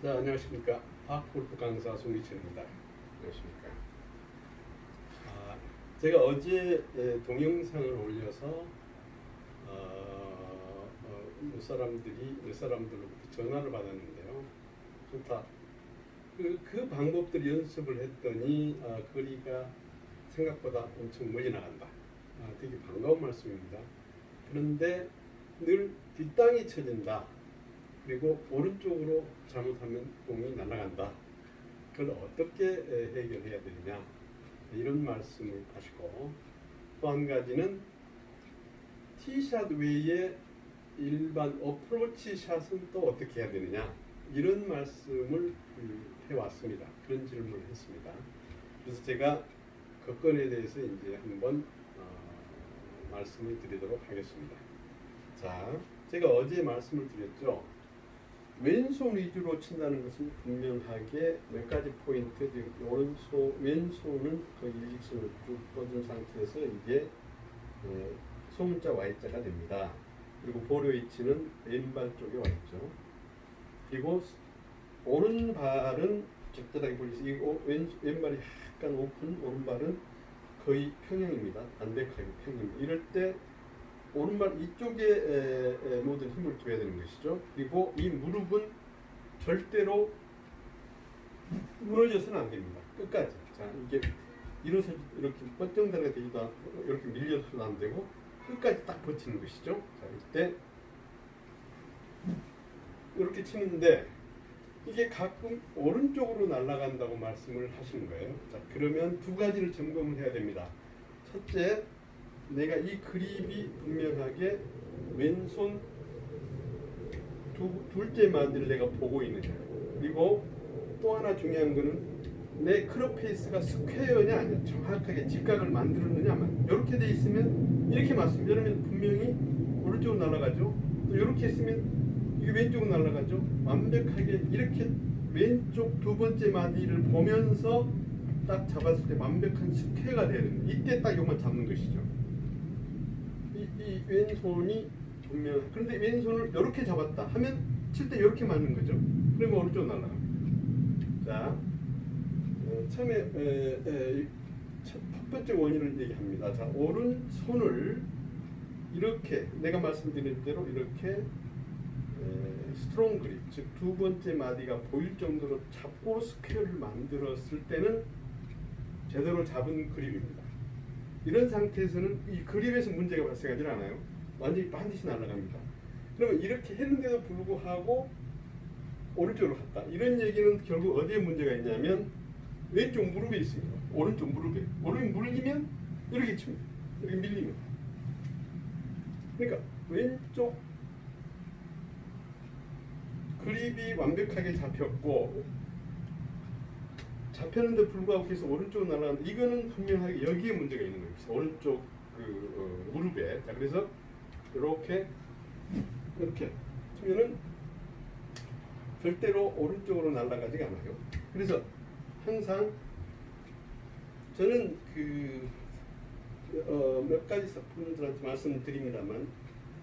자, 안녕하십니까. 파크골프 강사 송기철입니다. 안녕하십니까. 제가 어제 동영상을 올려서 몇 사람들로부터 전화를 받았는데요. 좋다. 그 방법들 연습을 했더니 거리가 생각보다 엄청 멀리 나간다. 되게 반가운 말씀입니다. 그런데 늘 뒷땅이 쳐진다. 그리고 오른쪽으로 잘못하면 공이 날아간다. 그걸 어떻게 해결해야 되느냐, 이런 말씀을 하시고, 또 한 가지는 티샷 외에 일반 어프로치 샷은 또 어떻게 해야 되느냐, 이런 말씀을 해왔습니다. 그런 질문을 했습니다. 그래서 제가 그 건에 대해서 이제 한번 말씀을 드리도록 하겠습니다. 자, 제가 어제 말씀을 드렸죠. 왼손 위주로 친다는 것은 분명하게 몇 가지 포인트, 왼손은 거의 일직선으로 쭉 뻗은 상태에서 이게 소문자 Y자가 됩니다. 그리고 볼의 위치는 왼발 쪽에 와 있죠. 그리고 오른발은 적절하게 보이시고 왼발이 약간 오픈, 오른발은 거의 평행입니다. 담백하게 평행입니다. 이럴 때 오른발 이쪽에 모든 힘을 줘야 되는 것이죠. 그리고 이 무릎은 절대로 무너져서는 안 됩니다. 끝까지. 자, 이게 일어서 이렇게 뻗정다리가 되기도 하고 이렇게 밀려서도 안 되고 끝까지 딱 버티는 것이죠. 자, 이때 이렇게 치는데 이게 가끔 오른쪽으로 날아간다고 말씀을 하시는 거예요. 자, 그러면 두 가지를 점검을 해야 됩니다. 첫째, 내가 이 그립이 분명하게 왼손 둘째 마디를 내가 보고 있느냐, 그리고 또 하나 중요한 거는 내 크롭 페이스가 스퀘어냐 아니냐, 정확하게 직각을 만들었느냐 안 이렇게 돼 있으면 이렇게 맞습니다. 그러면 분명히 오른쪽으로 날아가죠. 또 이렇게 했으면 이게 왼쪽으로 날아가죠. 완벽하게 이렇게 왼쪽 두 번째 마디를 보면서 딱 잡았을 때 완벽한 스퀘어가 돼야 됩니다. 이때 딱 이것만 잡는 것이죠. 이 왼손이 분명, 그런데 왼손을 이렇게 잡았다 하면 칠 때 이렇게 맞는 거죠. 그러면 오른쪽으로 날아갑니다. 자, 처음에 첫 번째 원인을 얘기합니다. 자, 오른손을 이렇게 내가 말씀드린 대로 이렇게 스트롱 그립, 즉 두 번째 마디가 보일 정도로 잡고 스퀘어를 만들었을 때는 제대로 잡은 그립입니다. 이런 상태에서는 이 그립에서 문제가 발생하지 않아요. 완전히 반드시 날아갑니다. 그러면 이렇게 했는데도 불구하고 오른쪽으로 갔다. 이런 얘기는 결국 어디에 문제가 있냐면 왼쪽 무릎에 있습니다. 오른쪽 무릎에. 무릎이 물리면 이렇게 칩니다. 이렇게 밀리면. 그러니까 왼쪽 그립이 완벽하게 잡혔고, 잡혔는데 불구하고 계속 오른쪽으로 날아가는데 이거는 분명하게 여기에 문제가 있는 거예요. 오른쪽 무릎에. 자, 그래서 이렇게 치면은 절대로 오른쪽으로 날아가지가 않아요. 그래서 항상 저는 몇 가지 분들한테 말씀드립니다만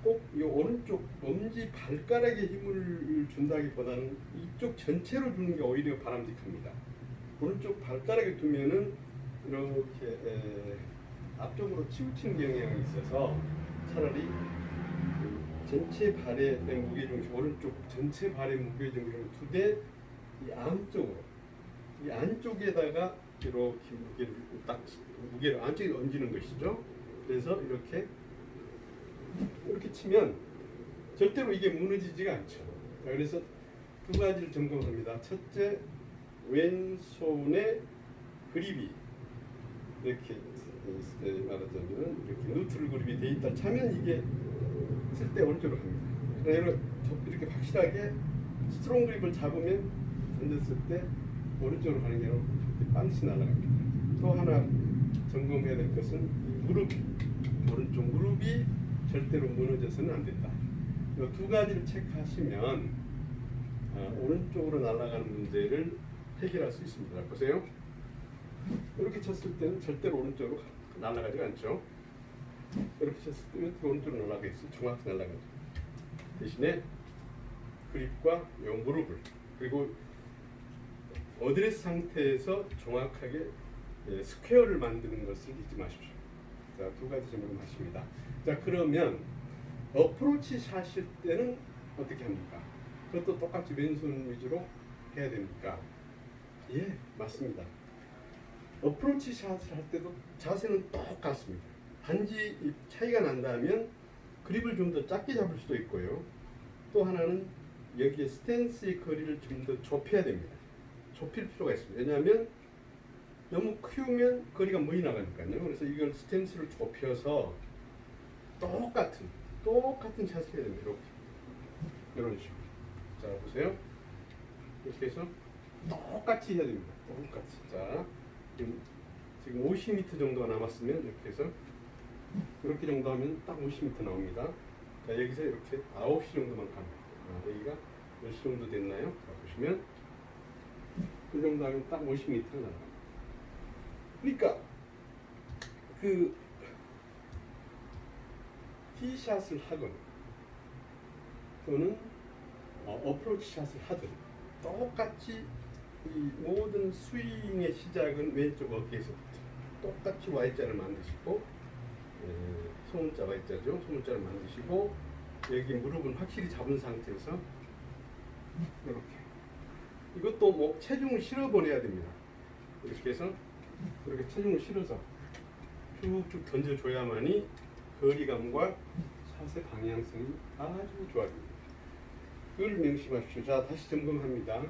꼭 이 오른쪽 엄지 발가락에 힘을 준다기보다는 이쪽 전체로 주는 게 오히려 바람직합니다. 오른쪽 발가락에 두면은 이렇게 앞쪽으로 치우치는 경향이 있어서 차라리 전체 발의 무게중심, 오른쪽 전체 발의 무게중심을 두되 이 안쪽에다가 이렇게 무게를 안쪽에 얹는 것이죠. 그래서 이렇게 치면 절대로 이게 무너지지가 않죠. 자, 그래서 두 가지를 점검합니다. 첫째, 왼손의 그립이 이렇게 말하자면 이렇게 뉴트럴 그립이 돼 있다 차면 이게 쓸 때 오른쪽으로 갑니다. 그러나 이렇게 확실하게 스트롱 그립을 잡으면 던졌을 때 오른쪽으로 가는 게 아니라 반드시 날아갑니다. 또 하나 점검해야 될 것은 이 오른쪽 무릎이 절대로 무너져서는 안 된다. 이 두 가지를 체크하시면 오른쪽으로 날아가는 문제를 해결할 수 있습니다. 보세요. 이렇게 쳤을 때는 절대로 오른쪽으로 날아가지가 않죠. 이렇게 쳤을 때는 오른쪽으로 날아가겠어요. 정확히 날아가죠. 대신에 그립과 요 무릎을, 그리고 어드레스 상태에서 정확하게 스퀘어를 만드는 것을 잊지 마십시오. 자, 두 가지 점검하십니다. 자, 그러면 어프로치 샷일 때는 어떻게 합니까? 그것도 똑같이 왼손 위주로 해야 됩니까? 예, 맞습니다. 어프로치 샷을 할 때도 자세는 똑같습니다. 단지 차이가 난다면 그립을 좀 더 작게 잡을 수도 있고요. 또 하나는 여기에 스탠스의 거리를 좀 더 좁혀야 됩니다. 좁힐 필요가 있습니다. 왜냐하면 너무 키우면 거리가 멀리 나가니까요. 그래서 이걸 스탠스를 좁혀서 똑같은 샷을 해야 됩니다. 이렇게 이런 식으로. 자, 보세요. 이렇게 해서 똑같이 해야 됩니다. 똑같이. 자, 지금 50m 정도가 남았으면 이렇게 해서 이렇게 정도 하면 딱 50m 나옵니다. 자, 여기서 이렇게 9시 정도만 갑니다. 여기가 몇 시 정도 됐나요? 자, 보시면 그 정도 하면 딱 50m가 나갑니다. 그러니까 그 티샷을 하건 또는 어프로치 샷을 하든 똑같이 이 모든 스윙의 시작은 왼쪽 어깨에서부터 똑같이 Y자를 만드시고 소문자 Y자죠. 소문자를 만드시고 여기 무릎은 확실히 잡은 상태에서 이렇게 이것도 뭐 체중을 실어 보내야 됩니다. 이렇게 해서 이렇게 체중을 실어서 쭉쭉 던져줘야만이 거리감과 샷의 방향성이 아주 좋아집니다. 그걸 명심하십시오. 자, 다시 점검합니다.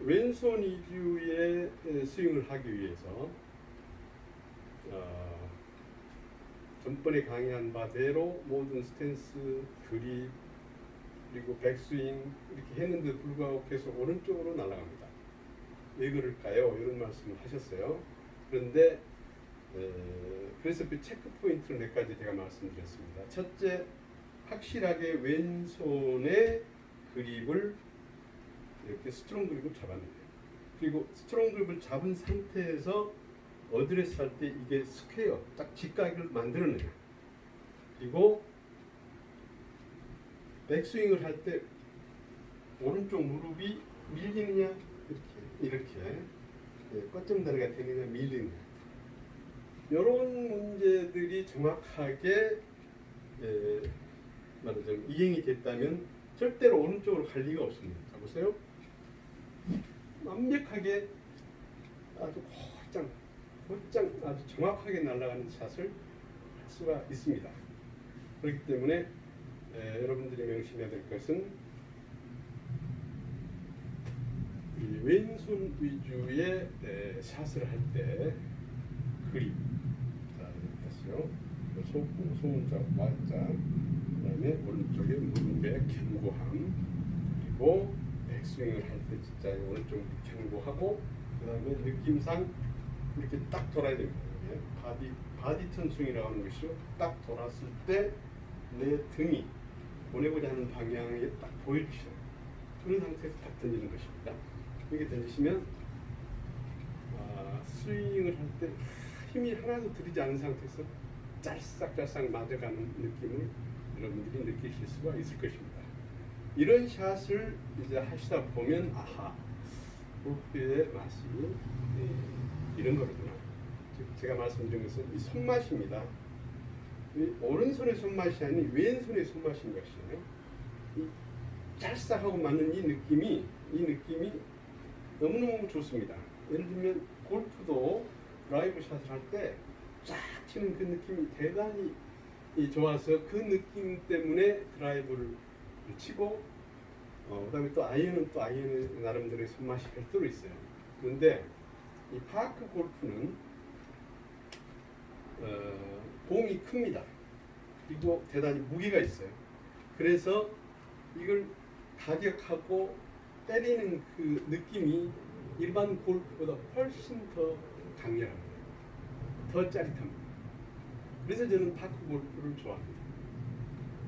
왼손 위주의 스윙을 하기 위해서 전번에 강의한 바대로 모든 스탠스, 그립, 그리고 백스윙 이렇게 했는데 불구하고 계속 오른쪽으로 날아갑니다. 왜 그럴까요? 이런 말씀을 하셨어요. 그런데 그래서 그 체크 포인트를 몇 가지 제가 말씀드렸습니다. 첫째, 확실하게 왼손의 그립을 이렇게 스트롱 그립을 잡았는데, 그리고 스트롱 그립을 잡은 상태에서 어드레스 할 때 이게 스퀘어 딱 직각을 만들어내요. 그리고 백스윙을 할 때 오른쪽 무릎이 밀리느냐 이렇게 껏점다리가 되느냐 밀리느냐, 이런 문제들이 정확하게 말하자면 이행이 됐다면 절대로 오른쪽으로 갈 리가 없습니다. 자, 보세요. 완벽하게 아주 곧장 아주 정확하게 날아가는 샷을 할 수가 있습니다. 그렇기 때문에 여러분들이 명심해야 될 것은 이 왼손 위주의 샷을 할 때 그립, 자, 이렇게 했어요. 소문자, Y자, 그 다음에 오른쪽에 무릎의 견고함, 그리고 백스윙을 할 때 진짜 오른쪽 견고하고, 그 다음에 느낌상 이렇게 딱 돌아야 됩니다. 바디턴 스윙이라고 하는 것이죠. 딱 돌았을 때 내 등이 보내고자 하는 방향에 딱 보여주셔요. 그런 상태에서 딱 던지는 것입니다. 이렇게 던지시면 스윙을 할 때 힘이 하나도 들이지 않은 상태에서 짤싹짤싹 맞아가는 느낌을 여러분들이 느끼실 수가 있을 것입니다. 이런 샷을 이제 하시다 보면 골프의 맛이 이런 거구나. 제가 말씀드린 것은 이 손맛입니다. 이 오른손의 손맛이 아닌 왼손의 손맛인 것이에요. 이 짤싹하고 맞는 이 느낌이 너무너무 좋습니다. 예를 들면 골프도 드라이브 샷을 할 때 쫙 치는 그 느낌이 대단히 좋아서 그 느낌 때문에 드라이브를 치고, 그다음에 또 아이언의 나름대로의 손맛이 별도로 있어요. 그런데 이 파크 골프는 공이 큽니다. 그리고 대단히 무게가 있어요. 그래서 이걸 가격하고 때리는 그 느낌이 일반 골프보다 훨씬 더 강렬합니다. 더 짜릿합니다. 그래서 저는 파크 골프를 좋아합니다.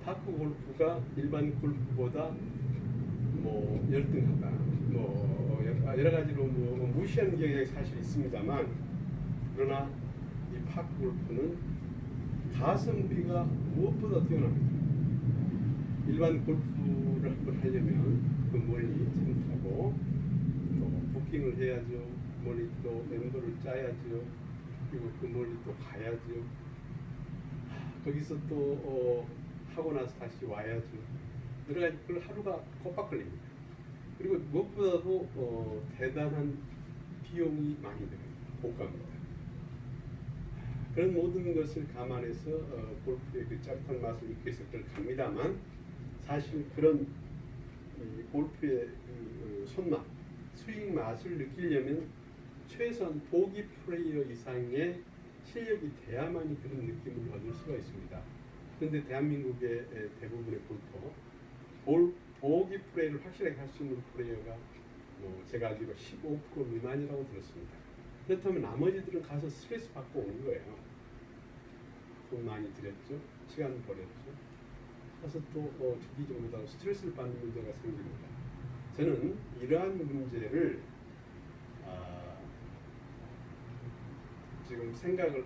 파크 골프가 일반 골프보다 뭐 열등하다, 뭐 여러 가지로 뭐 무시하는 경향이 사실 있습니다만, 그러나 이 파크 골프는 가성비가 무엇보다 뛰어납니다. 일반 골프를 한번 하려면 그 멀리 참석하고 또 부킹을 해야죠. 멀리 또 멤버를 짜야죠. 그리고 그 멀리 또 가야죠. 거기서 또 하고 나서 다시 와야죠. 여러 가지 그 하루가 꼬박 걸립니다. 그리고 무엇보다도 대단한 비용이 많이 들어요. 고가입니다. 그런 모든 것을 감안해서 골프의 그 짜릿한 맛을 느낄 수 있을 겁니다만 사실 그런 골프의 그 손맛, 스윙 맛을 느끼려면 최소한 보기 플레이어 이상의 실력이 돼야만이 그런 느낌을 얻을 수가 있습니다. 그런데 대한민국의 대부분의 골퍼 보기 플레이를 확실하게 할 수 있는 플레이어가 제가 알기로 15% 미만이라고 들었습니다. 그렇다면 나머지들은 가서 스트레스 받고 오는 거예요. 돈 많이 들였죠, 시간 버렸죠. 가서 또 주기 전보다 스트레스를 받는 문제가 생깁니다. 저는 이러한 문제를 지금 생각을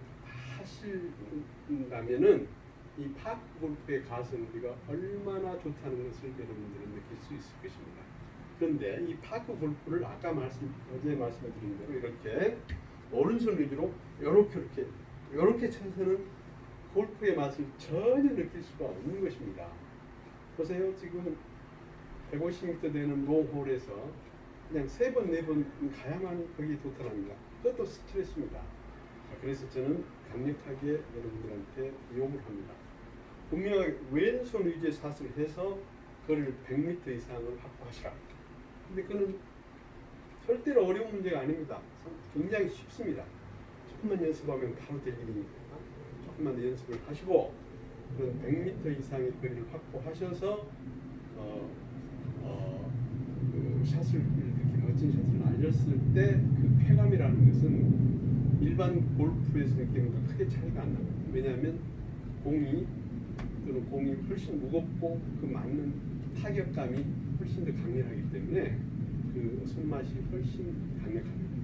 하신다면은 이 파크 골프의 가성비가 얼마나 좋다는 것을 여러분들은 느낄 수 있을 것입니다. 그런데 이 파크 골프를 아까 어제 말씀드린 대로 이렇게 오른손 위주로 이렇게 쳐서는 골프의 맛을 전혀 느낄 수가 없는 것입니다. 보세요. 지금 150m 되는 노홀에서 그냥 3번, 4번 가야만 거기에 도달합니다. 그것도 스트레스입니다. 그래서 저는 강력하게 여러분들한테 요구를 합니다. 분명하게 왼손 위주의 샷을 해서 거리를 100m 이상을 확보하시라. 근데 그는 절대로 어려운 문제가 아닙니다. 굉장히 쉽습니다. 조금만 연습하면 바로 될 일이니까 조금만 연습을 하시고 그런 100m 이상의 거리를 확보하셔서 그 샷을 이렇게 멋진 샷을 날렸을 때 그 쾌감이라는 것은 일반 골프에서 느끼는 것 크게 차이가 안 납니다. 왜냐하면 공이 훨씬 무겁고 그 맞는 타격감이 훨씬 더 강렬하기 때문에 그 손맛이 훨씬 강력합니다.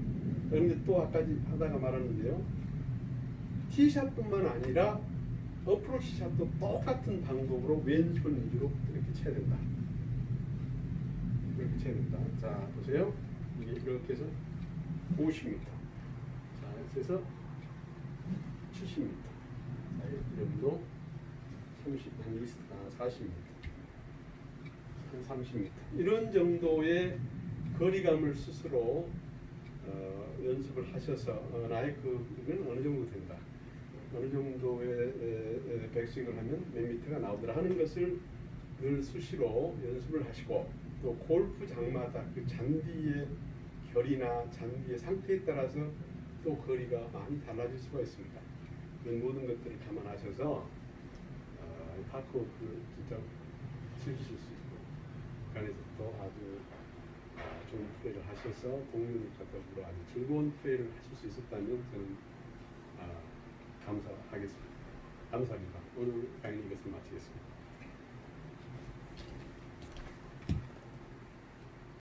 그런데 또 아까 하다가 말하는데요. 티샷뿐만 아니라 어프로치 샷도 똑같은 방법으로 왼손 위주로 이렇게 쳐야 된다. 이렇게 쳐야 된다. 자, 보세요. 이게 이렇게 해서 50m. 자, 그래서 70m. 자, 이 정도 40m. 한 30m. 이런 정도의 거리감을 스스로 연습을 하셔서 나의 그는 어느 정도 된다. 어느 정도의 백스윙을 하면 몇 미터가 나오더라 하는 것을 늘 수시로 연습을 하시고 또 골프 장마다 그 잔디의 결이나 잔디의 상태에 따라서 또 거리가 많이 달라질 수가 있습니다. 그런 모든 것들을 감안하셔서 파크 골프 진짜 즐기실 수 있고 그 안에서 또 아주 좋은 플레이를 하셔서 동료들과 더불어 아주 즐거운 플레이를 하실 수 있었다면 저는 감사하겠습니다. 감사합니다. 오늘 강의 이것을 마치겠습니다.